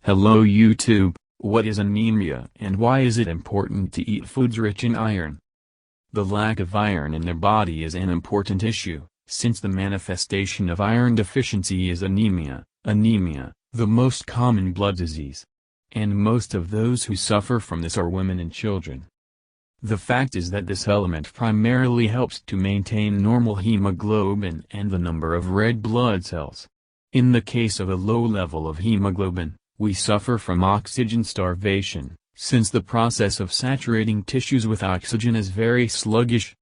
Hello YouTube, what is anemia and why is it important to eat foods rich in iron? The lack of iron in the body is an important issue, since the manifestation of iron deficiency is anemia, the most common blood disease. And most of those who suffer from this are women and children. The fact is that this element primarily helps to maintain normal hemoglobin and the number of red blood cells. In the case of a low level of hemoglobin, we suffer from oxygen starvation, since the process of saturating tissues with oxygen is very sluggish.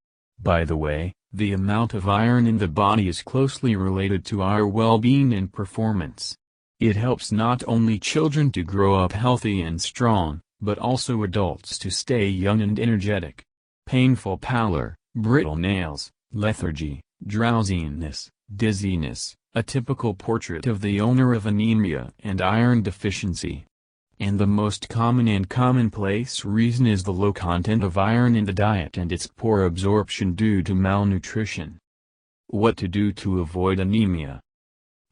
By the way, the amount of iron in the body is closely related to our well-being and performance. It helps not only children to grow up healthy and strong, but also adults to stay young and energetic. Painful pallor, brittle nails, lethargy, drowsiness, dizziness, a typical portrait of the owner of anemia and iron deficiency. And the most common and commonplace reason is the low content of iron in the diet and its poor absorption due to malnutrition. What to do to avoid anemia?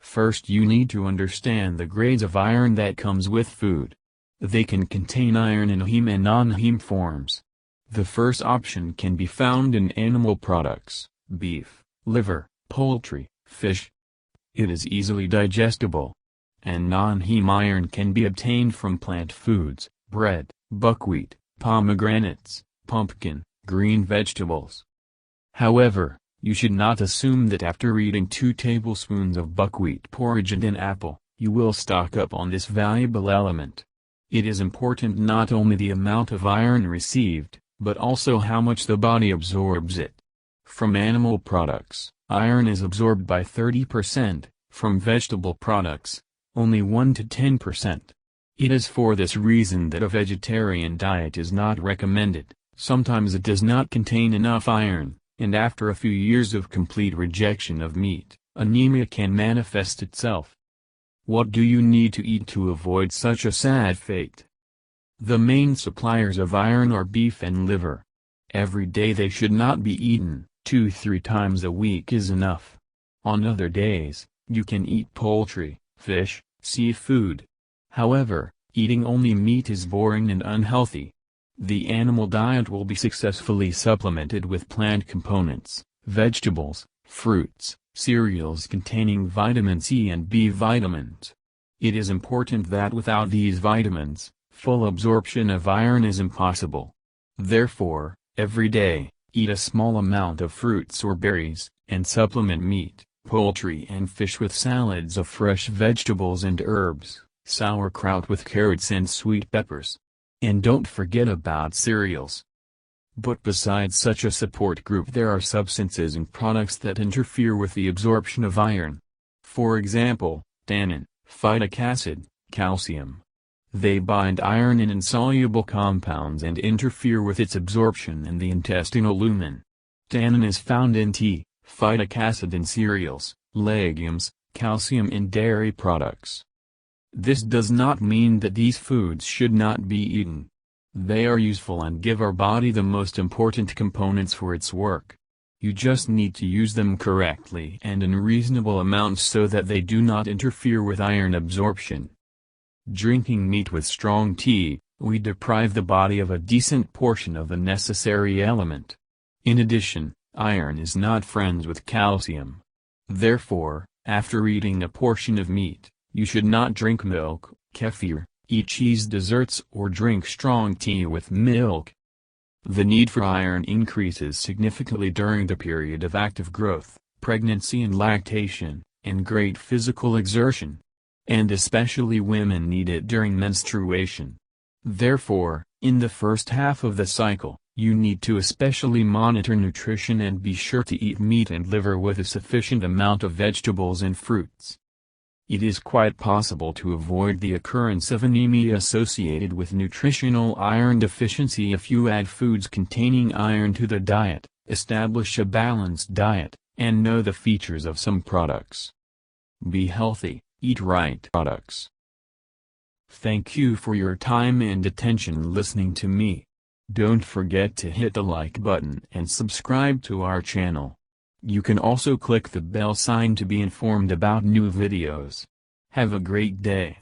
First, you need to understand the grades of iron that comes with food. They can contain iron in heme and non-heme forms. The first option can be found in animal products, beef, liver, poultry, fish. It is easily digestible. And non-heme iron can be obtained from plant foods, bread, buckwheat, pomegranates, pumpkin, green vegetables. However, you should not assume that after eating 2 tablespoons of buckwheat porridge and an apple, you will stock up on this valuable element. It is important not only the amount of iron received, but also how much the body absorbs it. From animal products, iron is absorbed by 30%, from vegetable products, only 1 to 10%. It is for this reason that a vegetarian diet is not recommended. Sometimes it does not contain enough iron, and after a few years of complete rejection of meat, anemia can manifest itself. What do you need to eat to avoid such a sad fate? The main suppliers of iron are beef and liver. Every day they should not be eaten, 2-3 times a week is enough. On other days, you can eat poultry, fish, seafood. However, eating only meat is boring and unhealthy. The animal diet will be successfully supplemented with plant components, vegetables, fruits, cereals containing vitamin C and B vitamins. It is important that without these vitamins, full absorption of iron is impossible. Therefore, every day, eat a small amount of fruits or berries, and supplement meat, poultry and fish with salads of fresh vegetables and herbs, sauerkraut with carrots and sweet peppers. And don't forget about cereals. But besides such a support group, there are substances and products that interfere with the absorption of iron. For example, tannin, phytic acid, calcium. They bind iron in insoluble compounds and interfere with its absorption in the intestinal lumen. Tannin is found in tea, phytic acid in cereals, legumes, calcium in dairy products. This does not mean that these foods should not be eaten. They are useful and give our body the most important components for its work. You just need to use them correctly and in reasonable amounts so that they do not interfere with iron absorption. Drinking meat with strong tea, we deprive the body of a decent portion of the necessary element. In addition, iron is not friends with calcium. Therefore, after eating a portion of meat, you should not drink milk, kefir, eat cheese desserts or drink strong tea with milk. The need for iron increases significantly during the period of active growth, pregnancy and lactation, and great physical exertion. And especially women need it during menstruation. Therefore, in the first half of the cycle, you need to especially monitor nutrition and be sure to eat meat and liver with a sufficient amount of vegetables and fruits. It is quite possible to avoid the occurrence of anemia associated with nutritional iron deficiency if you add foods containing iron to the diet, establish a balanced diet, and know the features of some products. Be healthy, eat right products. Thank you for your time and attention listening to me. Don't forget to hit the like button and subscribe to our channel. You can also click the bell sign to be informed about new videos. Have a great day.